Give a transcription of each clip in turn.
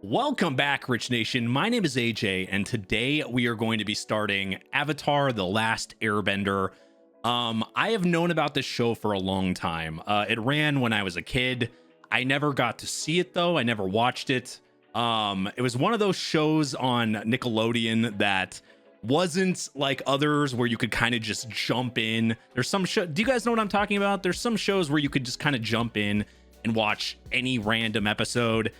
Welcome back, Rich Nation. My name is AJ, and today we are going to be starting Avatar: The Last Airbender. I have known about this show for a long time. It ran when I was a kid. I never got to see it though. I never watched it. It was one of those shows on Nickelodeon that wasn't like others where you could kind of just jump in. There's some show. Do you guys know what I'm talking about? There's some shows where you could just kind of jump in and watch any random episode.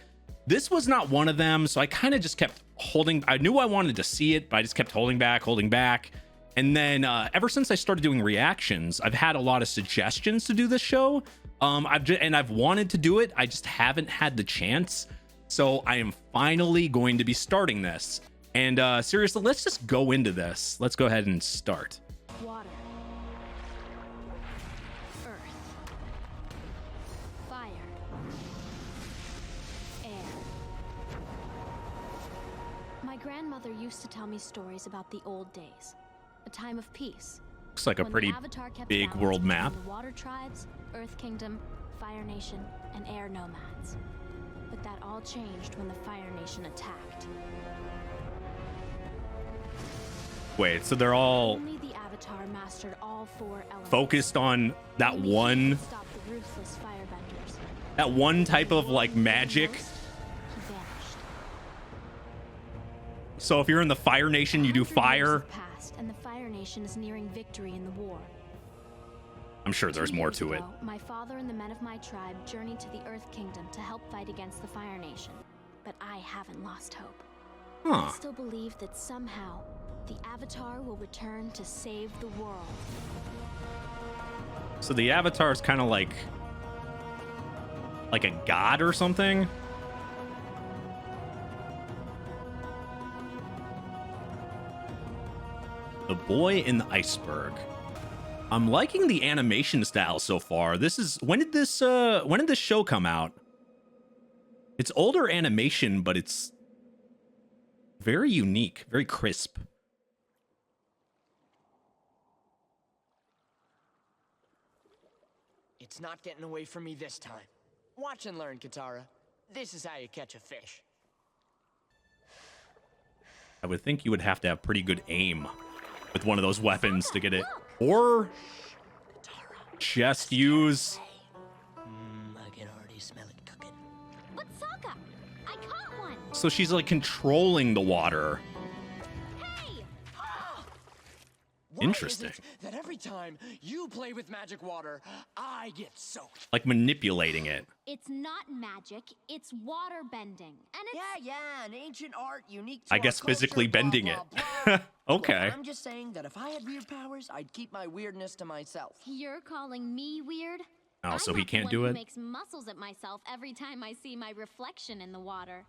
This was not one of them, so I kind of just kept holding. I knew I wanted to see it, but I just kept holding back. And then ever since I started doing reactions, I've had a lot of suggestions to do this show. I've wanted to do it. I just haven't had the chance. So I am finally going to be starting this. And seriously, let's just go into this. Let's go ahead and start. Water. Earth. Fire. Air. My grandmother used to tell me stories about the old days, a time of peace. Looks like a when pretty the Avatar kept big balance world between map. The water tribes, Earth Kingdom, Fire Nation, and Air Nomads. But that all changed when the Fire Nation attacked. Wait, so they're all Only the Avatar mastered all four elements. focused on that Only he one, could stop the ruthless firebenders. that one type of like magic. He vanished. So if you're in the Fire Nation, you do 100 years fire. have passed, and the Fire Nation is nearing victory in the war. I'm sure there's 2 more years to it. ago, my father and the men of my tribe journeyed to the Earth Kingdom to help fight against the Fire Nation. But I haven't lost hope. I Huh. still believe that somehow the Avatar will return to save the world. So the Avatar is kind of like a god or something. The Boy in the Iceberg. I'm liking the animation style so far. This is when did this show come out? It's older animation, but it's very unique, very crisp. It's not getting away from me this time. Watch and learn, Katara. This is how you catch a fish. I would think you would have to have pretty good aim with one of those weapons to get it. Or just use... I can already smell it cooking. But Sokka, I caught one! So she's like controlling the water. Hey! Why Interesting. is it that every time you play with magic water, I get soaked? Like manipulating it. It's not magic, it's water bending. And it's Yeah, an ancient art unique to I our guess culture, physically blah, bending blah, it. blah. Okay. Look, I'm just saying that if I had weird powers, I'd keep my weirdness to myself. You're calling me weird? Oh, so I'm he not the can't one do who it? makes muscles at myself every time I see my reflection in the water.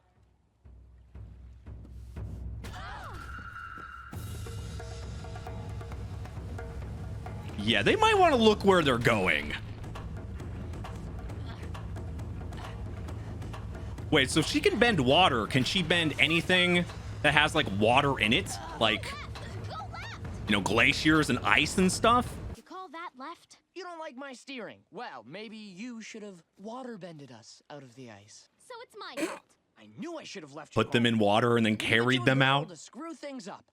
Yeah, they might want to look where they're going. Wait, so if she can bend water, can she bend anything that has like water in it? Like, Go left! you know, glaciers and ice and stuff? You call that left? You don't like my steering? Well, maybe you should have water bended us out of the ice. So it's my fault. I knew I should have left you Put them home. in water and then Leave it carried to a them girl out? to screw things up.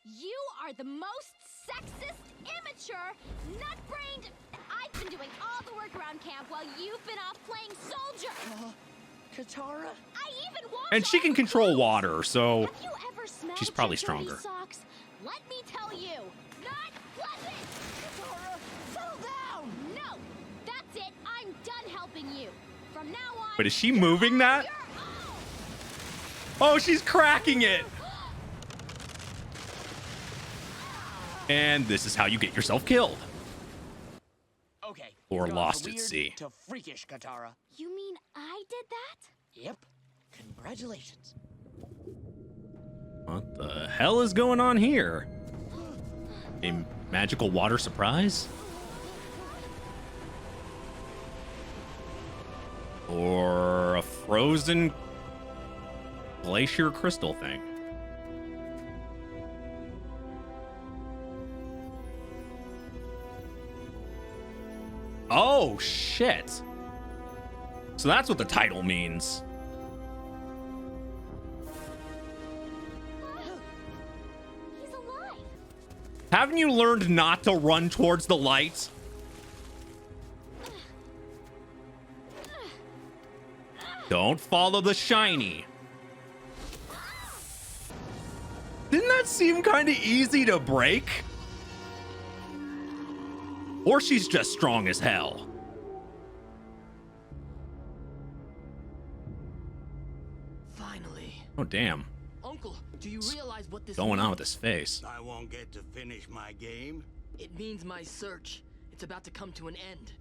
You are the most sexist, immature, nut-brained... I've been doing all the work around camp while you've been off playing soldier. Katara? I even washed And she all can the control clothes. water, so Have you ever smelled she's probably your dirty stronger. Socks? Let me tell you, not pleasant. Katara, settle down! No, that's it. I'm done helping you. From now on. But is she moving that? you're out. Oh, she's cracking it. And this is how you get yourself killed. Okay. Or you've gone lost from at weird sea. To freakish, Katara. You mean I did that? Yep. Congratulations. What the hell is going on here? A magical water surprise? Or a frozen glacier crystal thing? Oh, shit. So that's what the title means. Haven't you learned not to run towards the light? Don't follow the shiny. Didn't that seem kind of easy to break? Or she's just strong as hell. Finally. Oh, damn. Uncle, do you realize what this Going on means? with his face. I won't get to finish my game. It means my search. It's about to come to an end.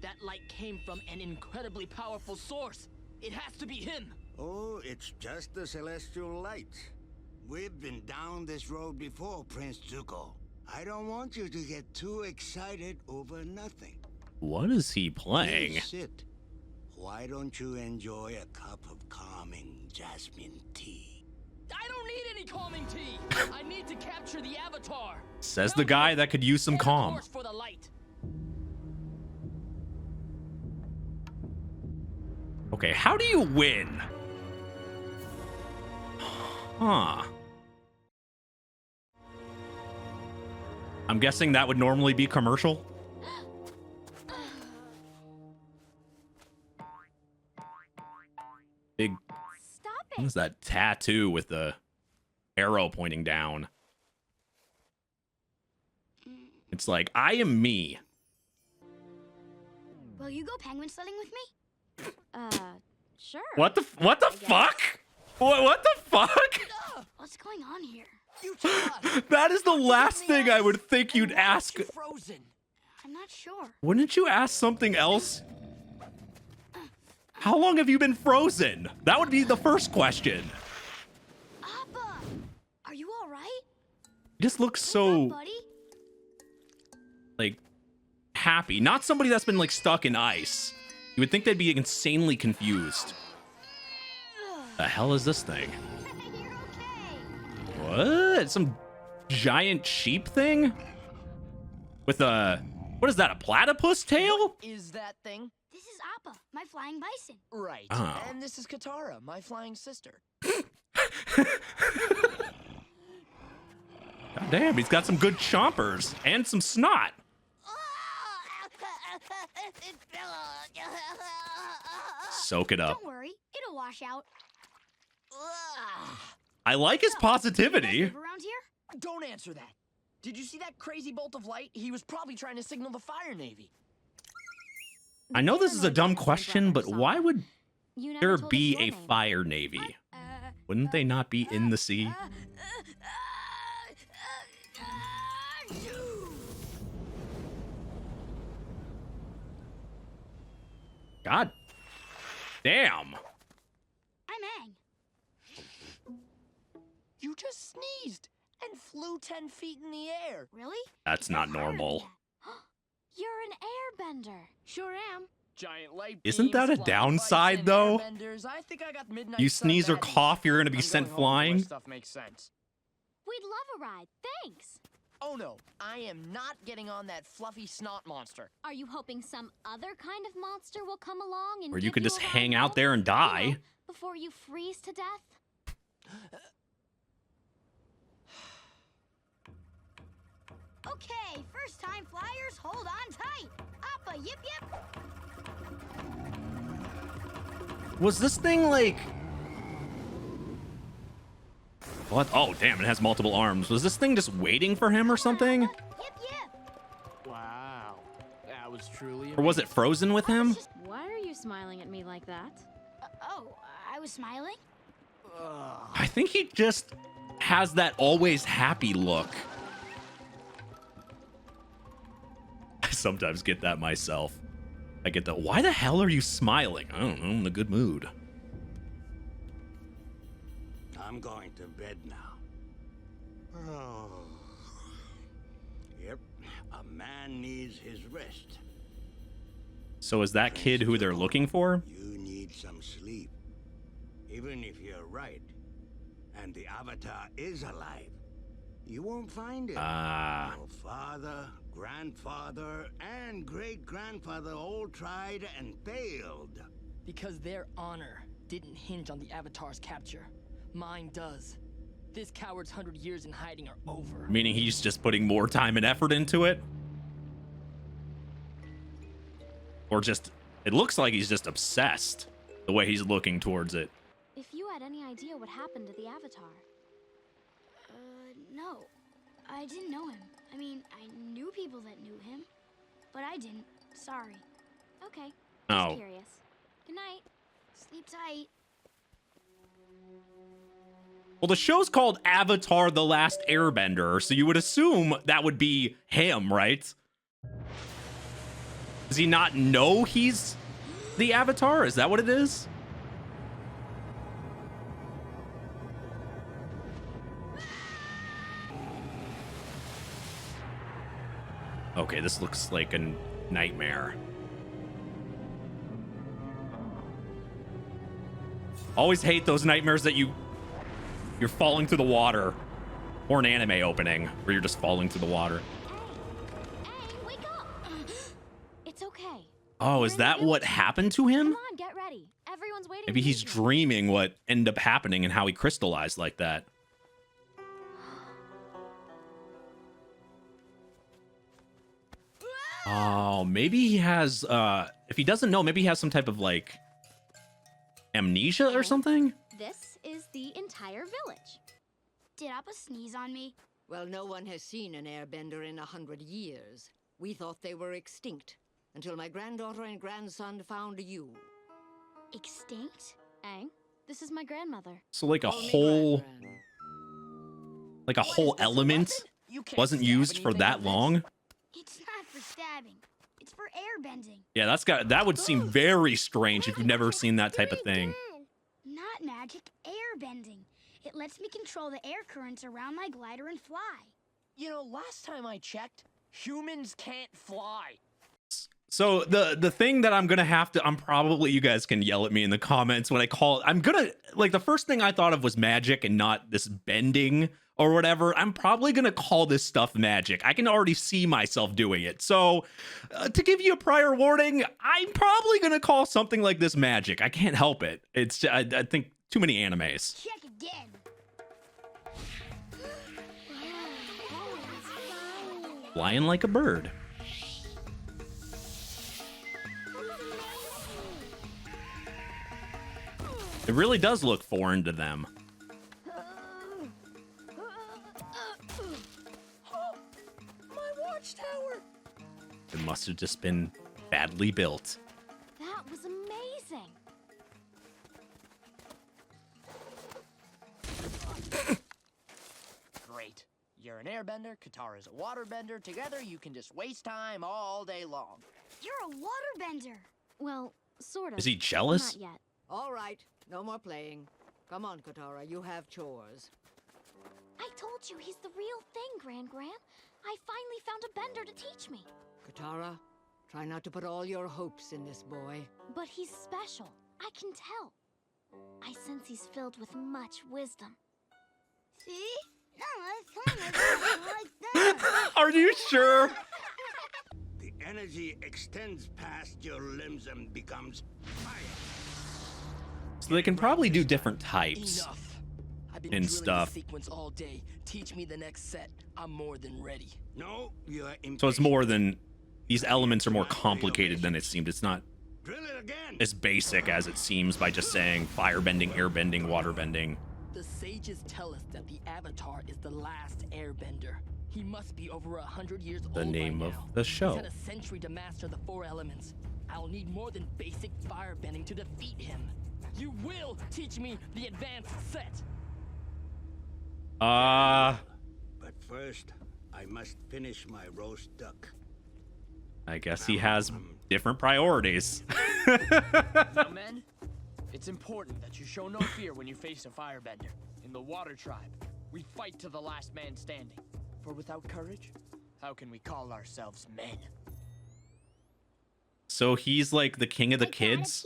That light came from an incredibly powerful source. It has to be him. Oh, it's just the celestial light. We've been down this road before, Prince Zuko. I don't want you to get too excited over nothing. What is he playing? Please sit. Why don't you enjoy a cup of calming jasmine tea? I don't need any calming tea. I need to capture the Avatar. Says the guy that could use some Set a calm. course for the light. Okay, how do you win? Huh. I'm guessing that would normally be commercial. Big, Stop what it. is that tattoo with the arrow pointing down? It's like, I am me. Will you go penguin sledding with me? Sure. What the fuck? What the fuck? What's going on here? You tried. That is the last thing I would think you'd And why aren't ask. you frozen. I'm not sure. Wouldn't you ask something else? How long have you been frozen? That would be the first question. Appa! Are you alright? He just looks What's so, up, buddy? like, happy. Not somebody that's been, like, stuck in ice. You would think they'd be insanely confused. The hell is this thing? You're okay. What? Some giant sheep thing? With a, what is that, a platypus tail? Is that thing? This is Appa, my flying bison. Right. Oh. And this is Katara, my flying sister. God damn, he's got some good chompers and some snot. Soak it up. Don't worry, it'll wash out. I like his positivity. Live around here? Don't answer that. Did you see that crazy bolt of light? He was probably trying to signal the Fire Navy. I know this is a dumb question, but why would You never there told us be your a name. fire navy? Uh, Wouldn't they not be in the sea? God damn. I'm Aang. You just sneezed and flew 10 feet in the air. Really? That's You're not higher than normal. that. You're an airbender. Sure am. Giant light Isn't beams, that a flying downside, bison, though? airbenders. I think I got midnight You sun sneeze or baddies. cough, you're gonna be I'm sent going home before flying? Stuff makes sense. We'd love a ride. Thanks. Oh no, I am not getting on that fluffy snot monster. Are you hoping some other kind of monster will come along and Or you give could just a ride hang out home? there and You die. know, before you freeze to death? Okay, first time flyers, hold on tight. Appa, yip yip. Was this thing like... What? Oh, damn, it has multiple arms. Was this thing just waiting for him or something? Yip yip. Wow, that was truly Or was it frozen with him? Why are you smiling at me like that? Oh, I was smiling? I think he just has that always happy look. I sometimes get that myself. I get the, why the hell are you smiling? I don't know, I'm in a good mood. I'm going to bed now. Oh. Yep, a man needs his rest. So is that kid who they're looking for? You need some sleep. Even if you're right, and the Avatar is alive, you won't find him. Ah. Your father, grandfather, and great-grandfather all tried and failed. Because their honor didn't hinge on the Avatar's capture. Mine does. This coward's 100 years in hiding are over. Meaning he's just putting more time and effort into it? Or just, it looks like he's just obsessed the way he's looking towards it. If you had any idea what happened to the Avatar. No. I didn't know him. I mean, I knew people that knew him, but I didn't. Sorry. Okay. Oh. Just curious. Good night. Sleep tight. Well, the show's called Avatar: The Last Airbender, so you would assume that would be him, right? Does he not know he's the Avatar? Is that what it is? Okay, this looks like a nightmare. Always hate those nightmares that you're falling through the water, or an anime opening where you're just falling through the water. Hey, wake up! It's okay. Oh, is that what happened to him? Come on, get ready. Everyone's waiting. Maybe to he's meet you. dreaming what ended up happening and how he crystallized like that. Oh, maybe he has, if he doesn't know, maybe he has some type of like amnesia or something? This is the entire village. Did Appa sneeze on me? Well, no one has seen an airbender in 100 years. We thought they were extinct until my granddaughter and grandson found you. Extinct? Aang, this is my grandmother. So like a Call me whole, Gran-Gran. like a What is whole this, a element weapon? You can't wasn't stab used for anything that with this. long? It's not for stabbing. It's for airbending. Yeah, that would seem very strange if you've never seen that type of thing. Not magic, airbending. It lets me control the air currents around my glider and fly. You know, last time I checked, humans can't fly. So the thing that I'm probably, you guys can yell at me in the comments when I call, like the first thing I thought of was magic and not this bending or whatever. I'm probably gonna call this stuff magic. I can already see myself doing it. So to give you a prior warning, I'm probably gonna call something like this magic. I can't help it. It's I think too many animes. Check again. Flying like a bird. It really does look foreign to them. My watchtower! It must have just been badly built. That was amazing. Great. You're an airbender, Katara's a waterbender. Together, you can just waste time all day long. You're a waterbender. Well, sort of. Is he jealous? Not yet. All right, no more playing. Come on, Katara, you have chores. I told you he's the real thing, Gran. I finally found a bender to teach me. Katara, try not to put all your hopes in this boy. But he's special. I can tell. I sense he's filled with much wisdom. See? No, it's kind of like that. Are you sure? The energy extends past your limbs and becomes fire. So they can probably do different types. Enough. I've been And drilling stuff. the sequence all day. Teach me the next set. I'm more than ready. No, you are So it's more than, these elements are more complicated than it seemed. It's not Drill it again. as basic as it seems by just saying firebending, airbending, waterbending. The sages tell us that the Avatar is the last airbender. He must be over 100 years old The name by of now. the show. He's had a century to master the 4 elements. I'll need more than basic firebending to defeat him. You will teach me the advanced set. But first, I must finish my roast duck. I guess he has different priorities. Now, men, it's important that you show no fear when you face a firebender. In the Water Tribe, we fight to the last man standing. For without courage, how can we call ourselves men? So he's like the king of the kids.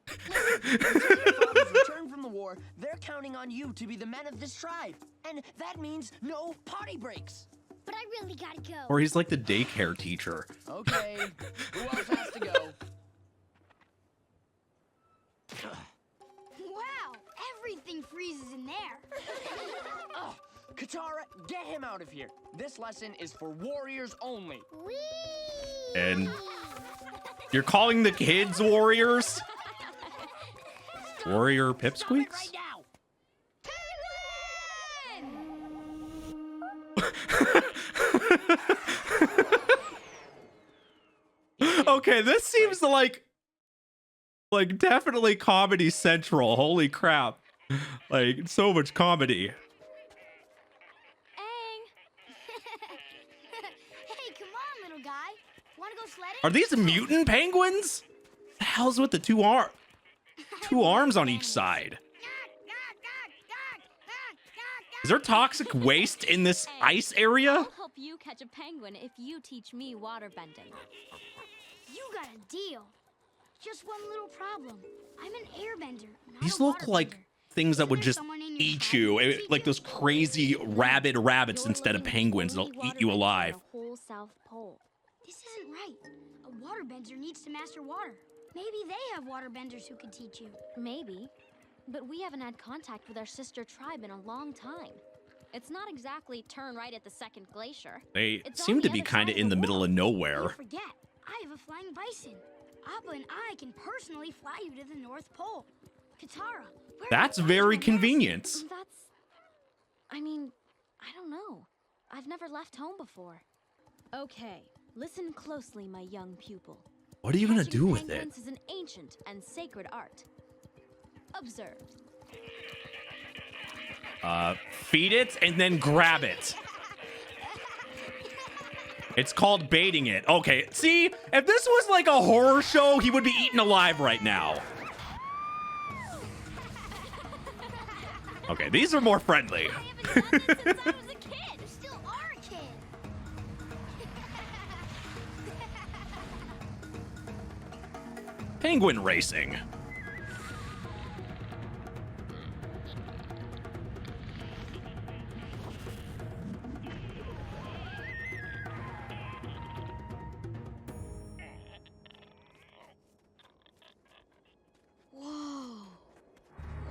Fathers return from the war, they're counting on you to be the men of this tribe. And that means no potty breaks. But I really gotta go. Or he's like the daycare teacher. Okay, who else has to go? Wow, everything freezes in there. Katara, get him out of here. This lesson is for warriors only. Whee! And you're calling the kids warriors? Warrior pipsqueaks? Right now. Okay, this seems like definitely Comedy Central. Holy crap. Like, so much comedy. Aang! Hey, come on, little guy. Want to go sledding? Are these mutant penguins? The hell's with the two arms on each side? Is there toxic waste in this ice area? I'll help you catch a penguin if you teach me waterbending. You got a deal. Just one little problem. I'm an airbender, not These a look like waterbender. things that Isn't would there just someone in your eat tribe you. who can Like teach you? those crazy rabid rabbits You're instead of learning the penguins that'll only eat you waterbender alive. on the whole South Pole. This isn't right. A waterbender needs to master water. Maybe they have waterbenders who could teach you. Maybe, but we haven't had contact with our sister tribe in a long time. It's not exactly turn right at the second glacier. They It's on seem the to be other kind of side of in the the middle of You nowhere. forget, I have a flying bison. Appa and I can personally fly you to the North Pole. Katara, where That's are you very flying your convenient. I mean, I don't know. I've never left home before. Okay, listen closely, my young pupil. What are you gonna Catching do with it? penguins is an ancient and sacred art. Observe. Feed it and then grab it. It's called baiting it. Okay, see, if this was like a horror show, he would be eaten alive right now. Okay, these are more friendly. I haven't done this since I was a kid. You still are a kid. Penguin racing. Whoa.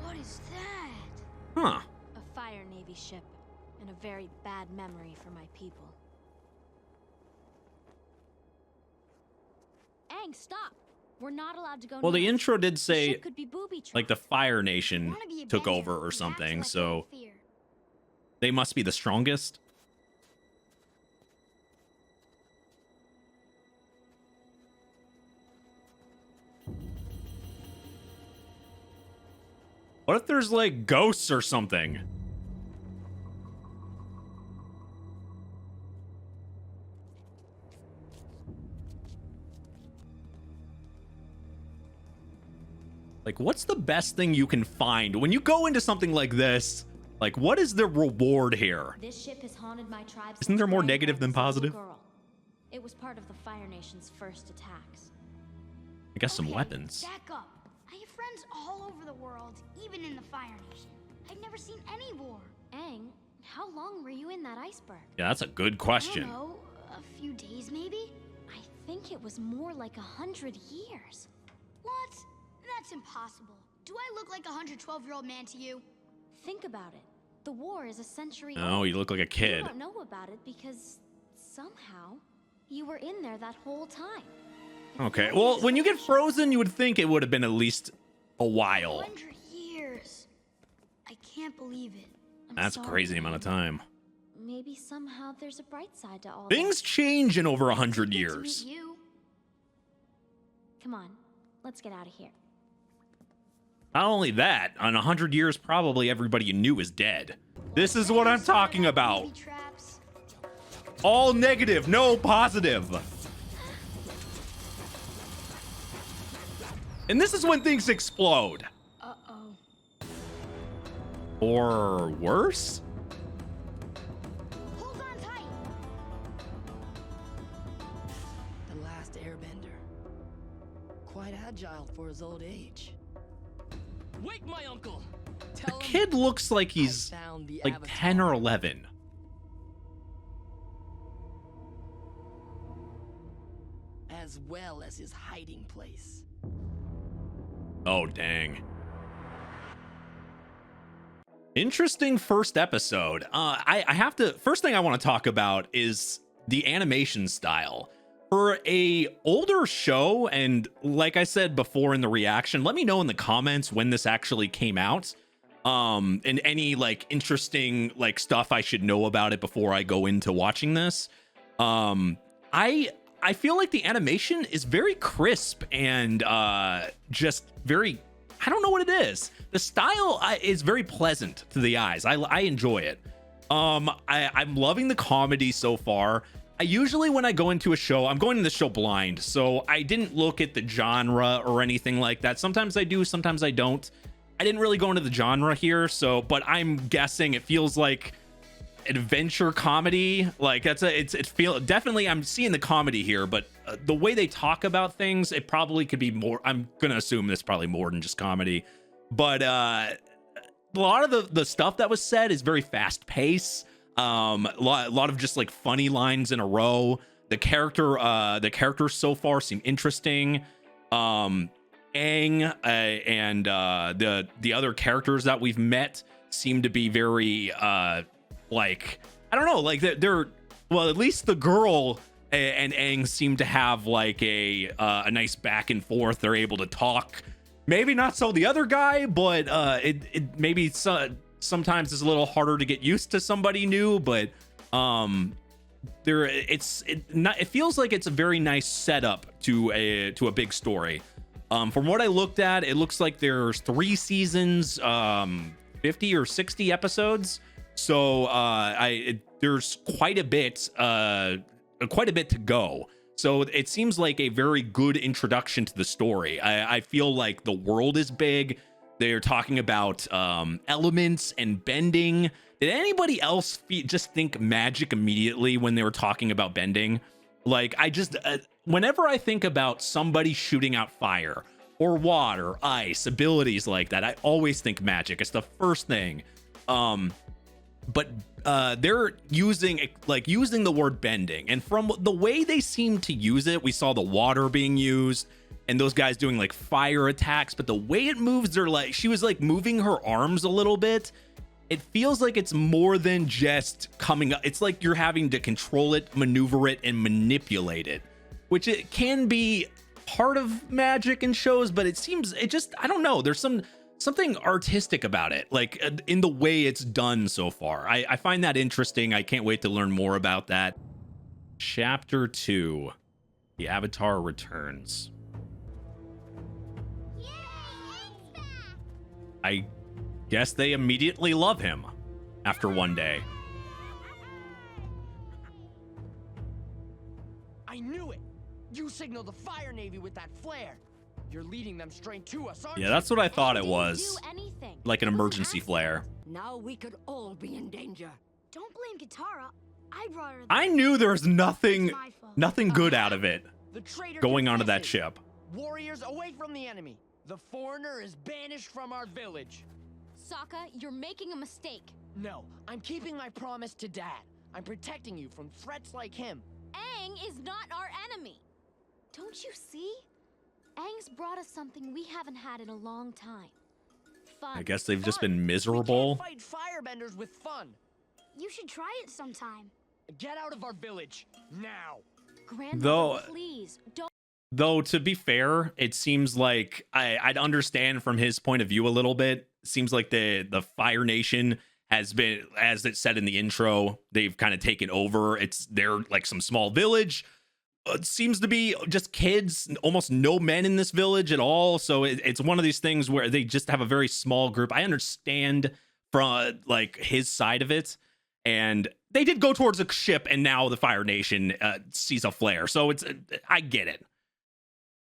What is that? Huh. A Fire Navy ship, and a very bad memory for my people. Aang, stop! We're not allowed to go Well, the near it. intro did The say ship could be booby like the trapped. Fire I Nation wanna be a took bender. over or That's something, what I so fear. they must be the strongest. What if there's like ghosts or something? Like, what's the best thing you can find when you go into something like this? Like, what is the reward here? This ship has haunted my tribe. Isn't there more since negative than I was a little positive? girl. It was part of the Fire Nation's first attacks. I guess some Okay, weapons. Back up. I have friends all over the world, even in the Fire Nation. I've never seen any war. Aang, how long were you in that iceberg? Yeah, that's a good I question. don't know, a few days maybe? I think it was more like 100 years. What? That's impossible. Do I look like a 112-year-old man to you? Think about it. The war is a century Oh, old. you look like a You kid. don't know about it because somehow you were in there that whole time. Okay, well, when you get frozen, you would think it would have been at least a while. 100 years. I can't believe it. I'm That's a sorry, crazy amount of time. Maybe somehow there's a bright side to all Things change in over 100 Good to years. meet you. this. Come on, let's get out of here. Not only that, in 100 years, probably everybody you knew is dead. This is what I'm talking about. Booby traps. All negative, no positive. And this is when things explode. Uh-oh. Or worse? Hold on tight. The last airbender. Quite agile for his old age. Wake my uncle. The Tell him kid looks like he's I found the like 10 or 11. as well as his hiding place. Interesting first episode. I have to, first thing I want to talk about is the animation style. For a older show, and like I said before in the reaction, let me know in the comments when this actually came out. And any like interesting like stuff I should know about it before I go into watching this. I feel like the animation is very crisp and just very, I don't know what it is. The style is very pleasant to the eyes. I enjoy it. I'm loving the comedy so far. I usually, when I go into a show, I'm going into the show blind, so I didn't look at the genre or anything like that. Sometimes I do, sometimes I don't. I didn't really go into the genre here, so, but I'm guessing it feels like adventure comedy. Like that's definitely, I'm seeing the comedy here, but the way they talk about things, it probably could be more. I'm gonna assume it's probably more than just comedy, but a lot of the stuff that was said is very fast paced. A lot of just like funny lines in a row. The characters so far seem interesting. Aang and the other characters that we've met seem to be very like, I don't know, like they're well, at least the girl and Aang seem to have like a nice back and forth. They're able to talk. Maybe not so the other guy, but it maybe sometimes it's a little harder to get used to somebody new, but it feels like it's a very nice setup to a big story. From what I looked at, it looks like there's 3 seasons, 50 or 60 episodes. So there's quite a bit to go. So it seems like a very good introduction to the story. I feel like the world is big. They're talking about elements and bending. Did anybody else just think magic immediately when they were talking about bending? Like, I just, whenever I think about somebody shooting out fire or water, ice, abilities like that, I always think magic. It's the first thing. But they're using the word bending, and from the way they seem to use it, we saw the water being used and those guys doing like fire attacks, but the way it moves, they're like, she was like moving her arms a little bit. It feels like it's more than just coming up. It's like you're having to control it, maneuver it, and manipulate it, which it can be part of magic in shows, but it just, I don't know. There's something artistic about it, like in the way it's done so far. I find that interesting. I can't wait to learn more about that. Chapter 2, The Avatar Returns. I guess they immediately love him after one day. I knew it! You signaled the Fire Navy with that flare. You're leading them straight to us, aren't you? Yeah, that's what I thought it Didn't was. do anything. Like an emergency flare. Now we could all be in danger. Don't blame Katara. I brought her there. I knew there was nothing It's my fault. good out of it The traitor going onto that confesses. ship. Warriors away from the enemy. The foreigner is banished from our village. Sokka, you're making a mistake. No, I'm keeping my promise to Dad. I'm protecting you from threats like him. Aang is not our enemy. Don't you see? Aang's brought us something we haven't had in a long time. Fun. I guess they've just Fun. been miserable. We can't fight firebenders with fun. You should try it sometime. Get out of our village now. Grandmother, Though- please, don't. Though, to be fair, it seems like I'd understand from his point of view a little bit. It seems like the Fire Nation has been, as it said in the intro, they've kind of taken over. They're like some small village. It seems to be just kids, almost no men in this village at all. So it's one of these things where they just have a very small group. I understand from like his side of it. And they did go towards a ship, and now the Fire Nation sees a flare. So I get it.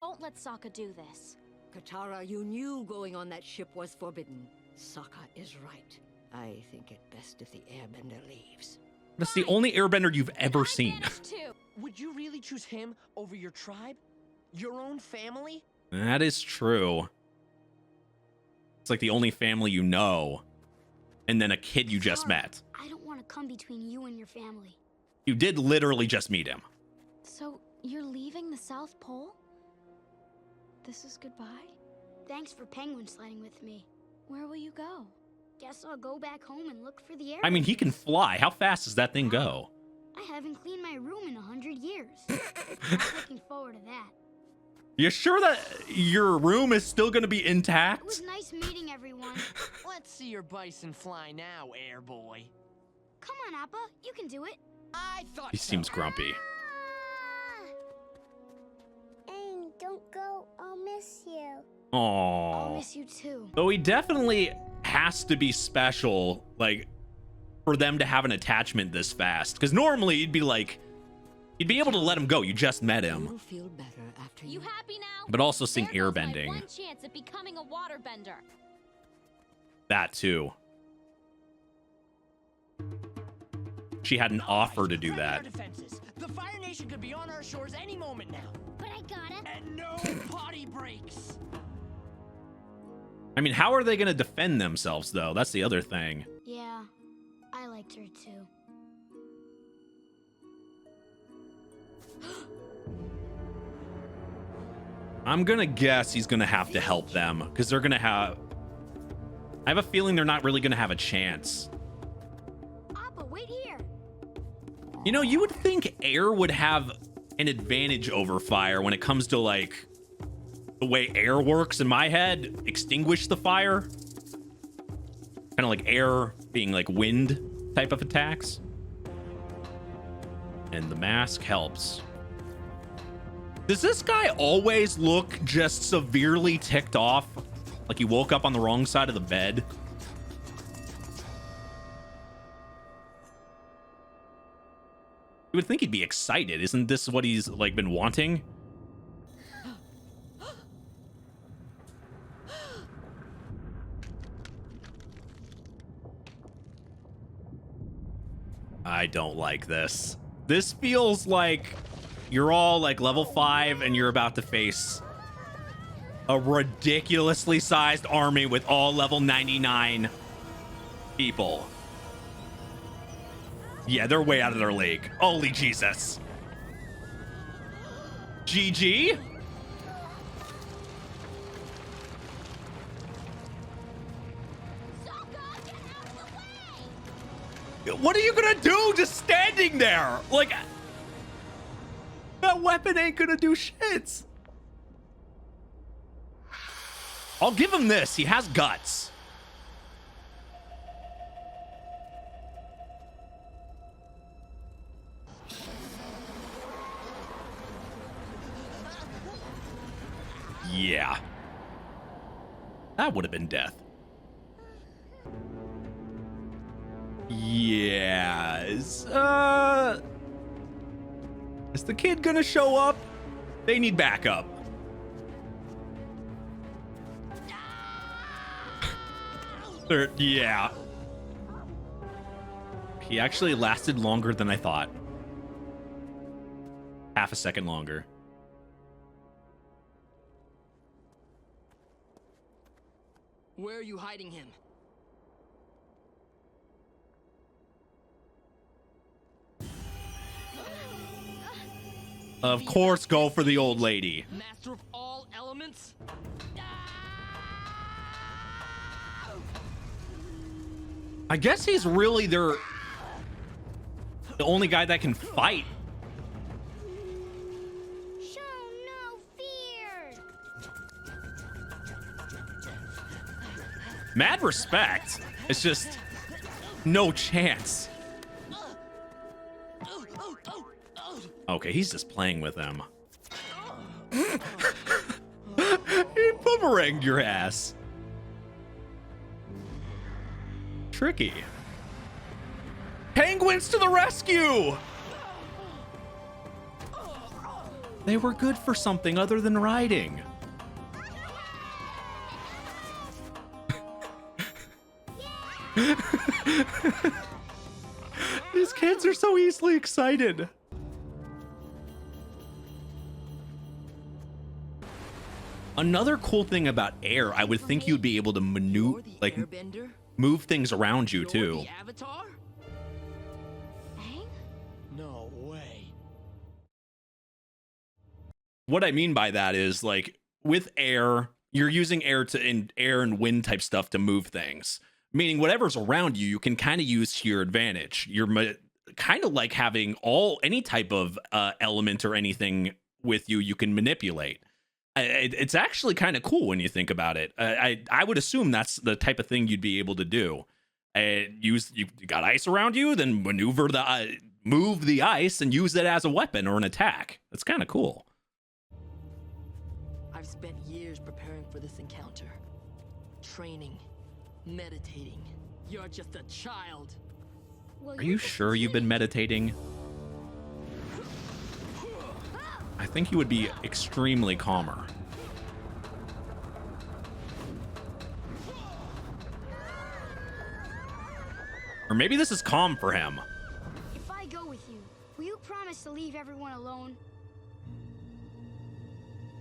Don't let Sokka do this. Katara, you knew going on that ship was forbidden. Sokka is right. I think it best if the airbender leaves. That's the only airbender you've ever seen. Banished too. Would you really choose him over your tribe? Your own family? That is true. It's like the only family you know, and then a kid you just Katara, met. I don't want to come between you and your family. You did literally just meet him. So, you're leaving the South Pole? This is goodbye? Thanks for penguin sliding with me. Where will you go? Guess I'll go back home and look for the air. I mean, he can fly. How fast does that thing go? I haven't cleaned my room in 100 years. Not looking forward to that. You sure that your room is still going to be It intact? was nice meeting everyone. Let's see your bison fly now, air boy. Come on, Appa. You can do it. I thought He so. seems grumpy. Aang, don't go. I'll miss you. I'll Aww. miss you too. Though he definitely has to be special, like, for them to have an attachment this fast. Because normally you'd be like, you'd be able to let him go. You just met him. You'll feel better after You happy now? But also sing There goes my airbending. one chance at becoming a waterbender. That too. She had an offer to do Ready that. our defenses. The Fire Nation could be on our shores any moment now. But I got it. And no potty breaks. I mean, how are they going to defend themselves, though? That's the other thing. Yeah, I liked her too. I'm going to guess he's going to have to help them because they're going to have... I have a feeling they're not really going to have a chance. Appa, wait here. You know, you would think air would have an advantage over fire when it comes to, like, the way air works in my head. Extinguish the fire. Kind of like air being like wind type of attacks. And the mask helps. Does this guy always look just severely ticked off? Like he woke up on the wrong side of the bed? You would think he'd be excited. Isn't this what he's like been wanting? I don't like this. This feels like you're all like level 5 and you're about to face a ridiculously sized army with all level 99 people. Yeah, they're way out of their league. Holy Jesus. GG? Sokka, get out of the way! What are you gonna do just standing there? Like, that weapon ain't gonna do shit. I'll give him this. He has guts. Yeah. That would have been death. Yes. Is the kid gonna show up? They need backup. Yeah. He actually lasted longer than I thought. Half a second longer. Where are you hiding him? Of course, go for the old lady. Master of all elements? I guess he's really the only guy that can fight. Show no fear. Mad respect. It's just no chance. Okay, he's just playing with them. He boomeranged your ass. Tricky. Penguins to the rescue! They were good for something other than riding. These kids are so easily excited. Another cool thing about air, I would think you'd be able to maneuver, You're the like airbender? move things around you You're too. the Avatar? Aang? No way. What I mean by that is like with air, you're using air and wind type stuff to move things. meaning whatever's around you, you can kind of use to your advantage. You're kind of like having any type of element or anything with you you can manipulate. It's actually kind of cool when you think about it. I would assume that's the type of thing you'd be able to do. You got ice around you, then maneuver move the ice and use it as a weapon or an attack. That's kind of cool. I've spent years preparing for this encounter. Training, meditating. You're just a child. Well, Are you sure you've been meditating? I think you would be extremely calmer. Or maybe this is calm for him. If I go with you, will you promise to leave everyone alone?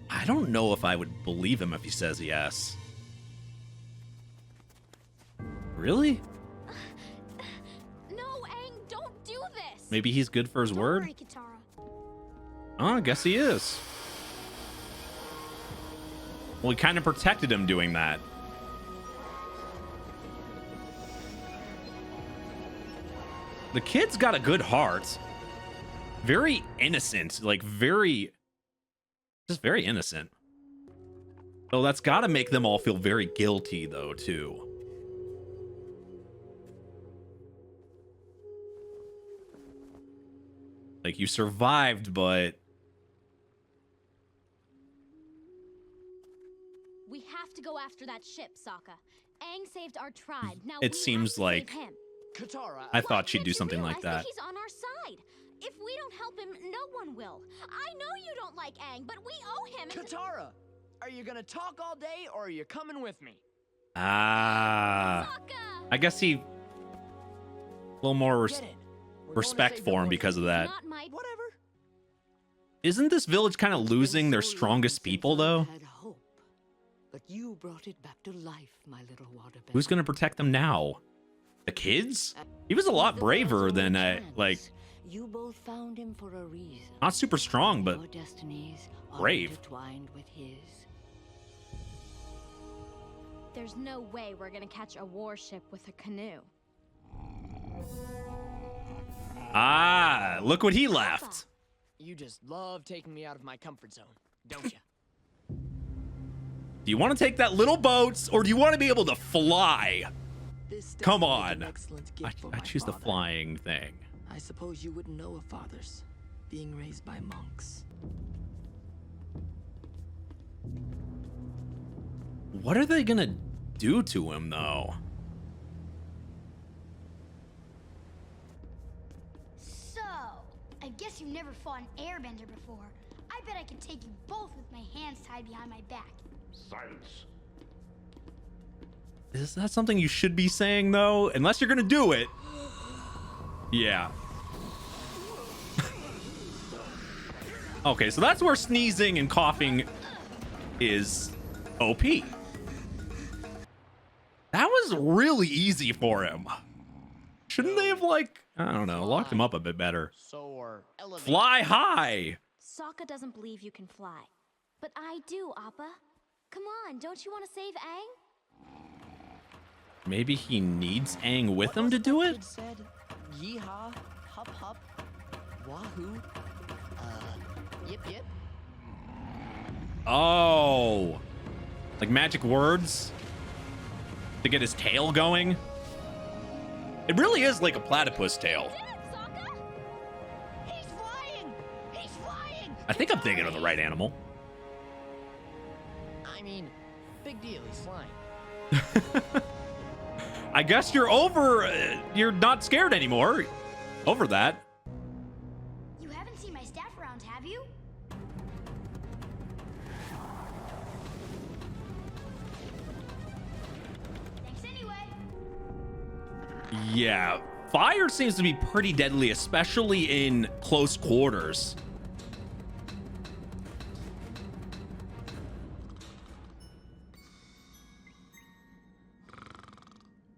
I don't know if I would believe him if he says yes. Really? No, Aang, don't do this. Maybe he's good for his Don't word? worry, Katara. Oh, I guess he is. Well, he kind of protected him doing that. The kid's got a good heart. Very innocent. Like, just very innocent. So that's got to make them all feel very guilty, though, too. Like, you survived, but... We have to go after that ship, Sokka. Aang saved our tribe. Now It we seems have to like- save him. Katara, I Why thought she'd can't do you something like realize that. He's on our side. If we don't help him, no one will. I know you don't like Aang, but we owe him. Katara, are you gonna talk all day or are you coming with me? Ah. Sokka! I guess he... A little more Get in. We're going to respect save the for him Lord. because of that. Not my Whatever. Isn't this village kind of losing their So long strongest since people, I though? had hope, but you brought it back to life, my little waterbender. Who's going to protect them now? The kids? He was a lot With the braver world's than, only like, chance, you both found him for a reason. not super strong, but Your destinies are brave. intertwined with his. There's no way we're gonna catch a warship with a canoe. ah, look what he left. You just love taking me out of my comfort zone, don't you? Do you want to take that little boat, or do you want to be able to fly? This Come definitely is on. an excellent gift for I my choose the father. flying thing. I suppose you wouldn't know of fathers being raised by monks. What are they gonna do to him, though? So, I guess you've never fought an airbender before. I bet I could take you both with my hands tied behind my back. Silence. Is that something you should be saying, though? Unless you're gonna do it. Yeah. Okay, so that's where sneezing and coughing is OP. That was really easy for him. Shouldn't they have, like, I don't know, locked him up a bit better? Soar, elevate. Fly high. Sokka doesn't believe you can fly. But I do, Appa. Come on, don't you want to save Aang? Maybe he needs Aang with What him was to it do that it? kid said? Yeehaw, hup hup, wahoo, yip yip. Oh. Like magic words? To get his tail going? It really is like a platypus tail. Did it, Sokka? He's flying! He's flying! I think I'm thinking of the right animal. I mean, big deal, he's flying. I guess you're you're not scared anymore. Over that. You haven't seen my staff around, have you? Thanks anyway. Yeah. Fire seems to be pretty deadly, especially in close quarters.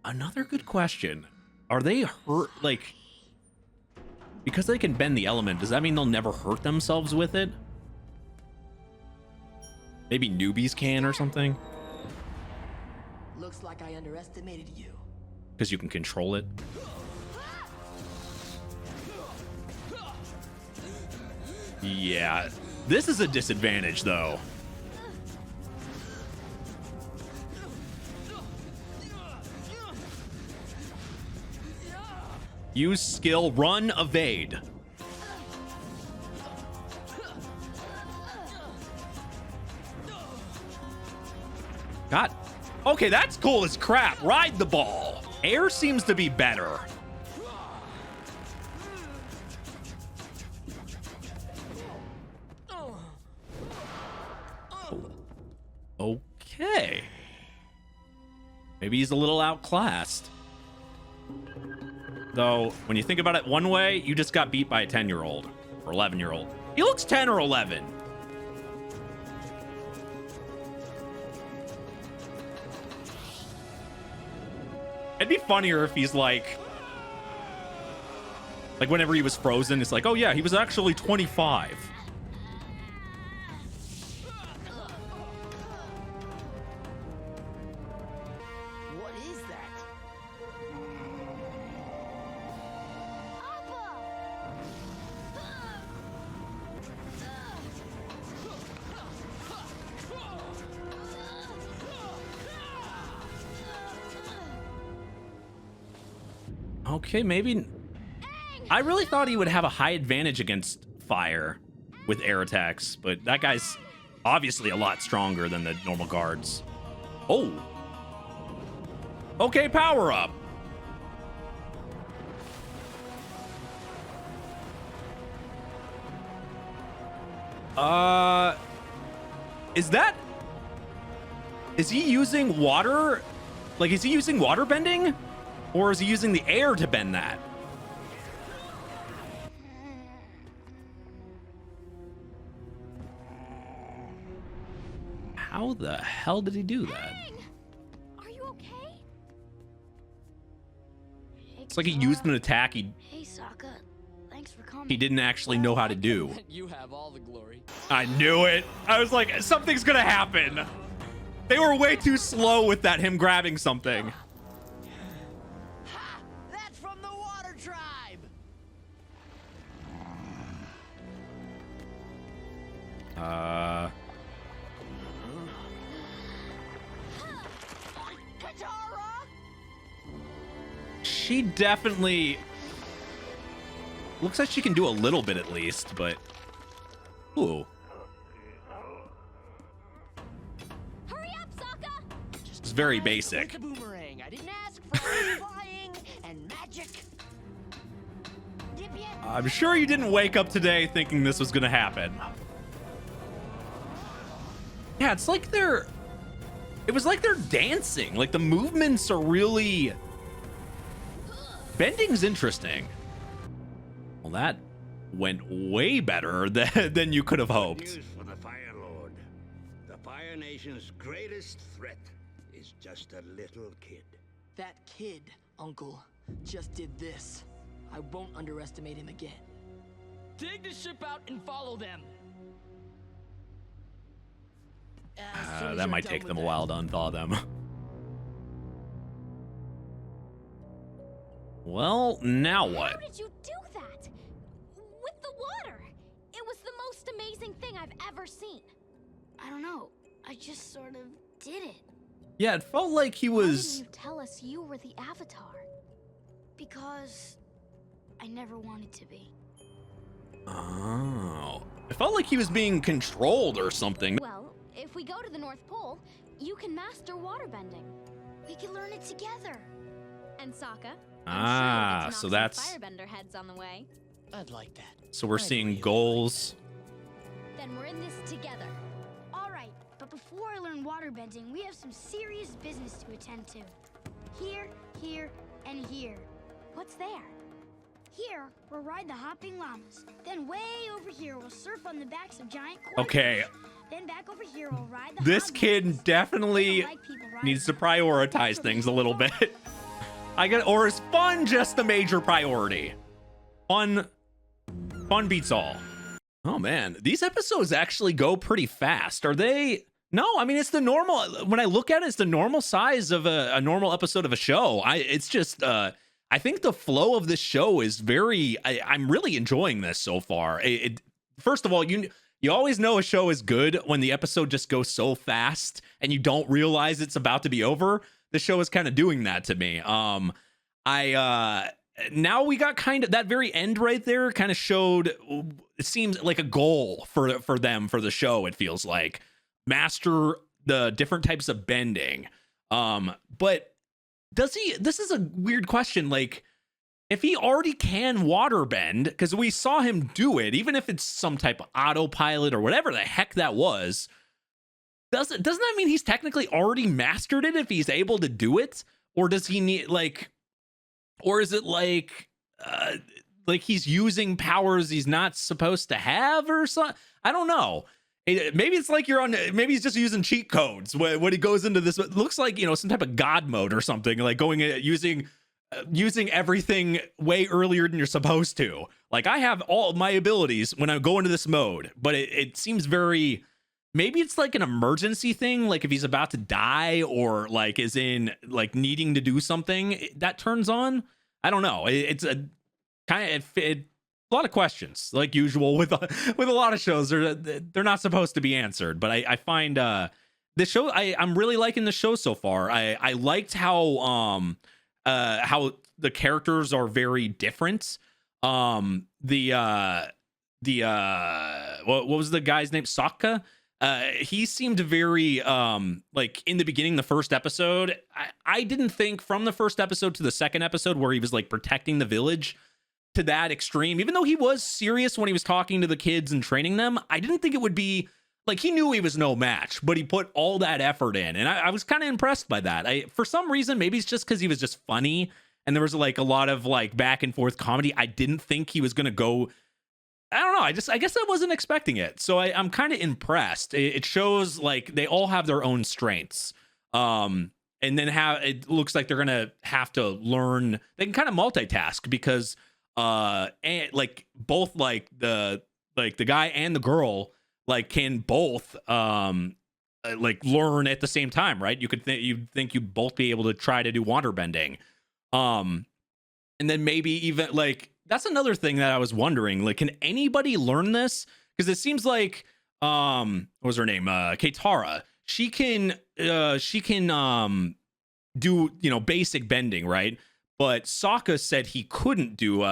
Another good question. Are they hurt, like, because they can bend the element, does that mean they'll never hurt themselves with it? Maybe newbies can or something? Looks like I underestimated you. because you can control it. Yeah, this is a disadvantage though. Use skill, run, evade. God. Okay, that's cool as crap. Ride the ball. Air seems to be better. Okay. Maybe he's a little outclassed. Though, when you think about it one way, you just got beat by a 10-year-old or 11-year-old. He looks 10 or 11. It'd be funnier if he's like whenever he was frozen, it's like, oh yeah, he was actually 25. What is that? Okay, maybe. I really thought he would have a high advantage against fire with air attacks, but that guy's obviously a lot stronger than the normal guards. Oh. Okay, power up. Is he using water? Like, is he using water bending? Or is he using the air to bend that? How the hell did he do that? Are you okay? It's like he used an attack Hey, Sokka. Thanks for coming. he didn't actually know how to do. You have all the glory. I knew it. I was like, something's gonna happen. They were way too slow with that, him grabbing something. Ha! That's from the Water Tribe. Katara! She definitely looks like she can do a little bit at least, but ooh, Hurry up, Sokka! it's very basic. With the boomerang. I didn't ask for flying and magic. Dip yet? I'm sure you didn't wake up today thinking this was gonna happen. Yeah, it's like it was like they're dancing. Like the movements are really, bending's interesting. Well, that went way better than you could have hoped. News for the Fire Lord. The Fire Nation's greatest threat is just a little kid. That kid, Uncle, just did this. I won't underestimate him again. Dig the ship out and follow them. As soon as That you're might done take with them a that. while to unthaw them. Well, now How what? did you do that? With the water! It was the most amazing thing I've ever seen. I don't know. I just sort of did it. Yeah, it felt like he Why didn't was. you tell us you were the Avatar? Because I never wanted to be. Oh, it felt like he was being controlled or something. Well, if we go to the North Pole, you can master waterbending. We can learn it together. And Sokka, Ah, I'm sure we'll get to so knock some that's firebender heads on the way. I'd like that. so we're I'd seeing really goals. Then we're in this together. All right, but before I learn waterbending, we have some serious business to attend to. Here, here, and here. What's there? Here, we'll ride the hopping llamas. Then way over here, we'll surf on the backs of giant koi Okay, fish. Then back over here, we'll ride the this hog kid horses. definitely We don't like people riding needs to them. prioritize things a little bit. Or is fun just a major priority? Fun beats all. Oh man, these episodes actually go pretty fast. Are they No, I mean, it's the normal, when I look at it, it's the normal size of a normal episode of a show. It's just, I think the flow of this show is very, I'm really enjoying this so far. First of all, you always know a show is good when the episode just goes so fast and you don't realize it's about to be over. The show is kind of doing that to me. Now we got kind of that very end right there kind of showed, it seems like a goal for them, for the show. It feels like master the different types of bending. But does he, this is a weird question. Like, if he already can water bend, because we saw him do it, even if it's some type of autopilot or whatever the heck that was, doesn't that mean he's technically already mastered it if he's able to do it? Or does he need, like, or is it like he's using powers he's not supposed to have or something? I don't know. Maybe it's like maybe he's just using cheat codes when he goes into this. It looks like, some type of God mode or something, like using everything way earlier than you're supposed to. Like, I have all of my abilities when I go into this mode, but it seems very, maybe it's like an emergency thing. Like if he's about to die or like is in like needing to do something that turns on. I don't know. It's a kind of, a lot of questions, like usual with a lot of shows. They're not supposed to be answered, but I find the show, I'm really liking the show so far. I liked how the characters are very different. What was the guy's name? Sokka. He seemed very like in the beginning, the first episode. I didn't think from the first episode to the second episode where he was like protecting the village to that extreme, even though he was serious when he was talking to the kids and training them, I didn't think it would be like, he knew he was no match, but he put all that effort in. And I was kind of impressed by that. For some reason, maybe it's just because he was just funny and there was like a lot of like back and forth comedy. I didn't think he was going to go, I don't know. I guess I wasn't expecting it. So I'm kind of impressed. It shows like they all have their own strengths. And then it looks like they're going to have to learn, they can kind of multitask because and like both like the guy and the girl like can both like learn at the same time, right? You'd think you'd both be able to try to do water bending. And then maybe even like, that's another thing that I was wondering, like, can anybody learn this? Because it seems like what was her name? Katara. She can do, basic bending, right? But Sokka said he couldn't do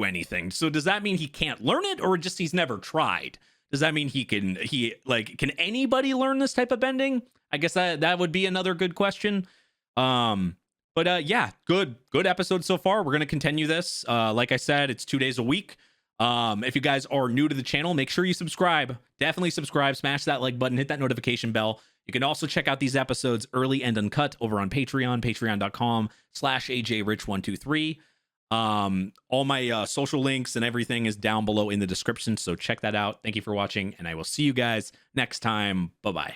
anything. So does that mean he can't learn it, or just he's never tried? Does that mean can anybody learn this type of bending? I guess that would be another good question. But yeah, good episode so far. We're going to continue this. Like I said, it's 2 days a week. If you guys are new to the channel, make sure you subscribe. Definitely subscribe, smash that like button, hit that notification bell. You can also check out these episodes early and uncut over on Patreon, patreon.com/AJRich123. All my social links and everything is down below in the description, so check that out. Thank you for watching, and I will see you guys next time. Bye-bye.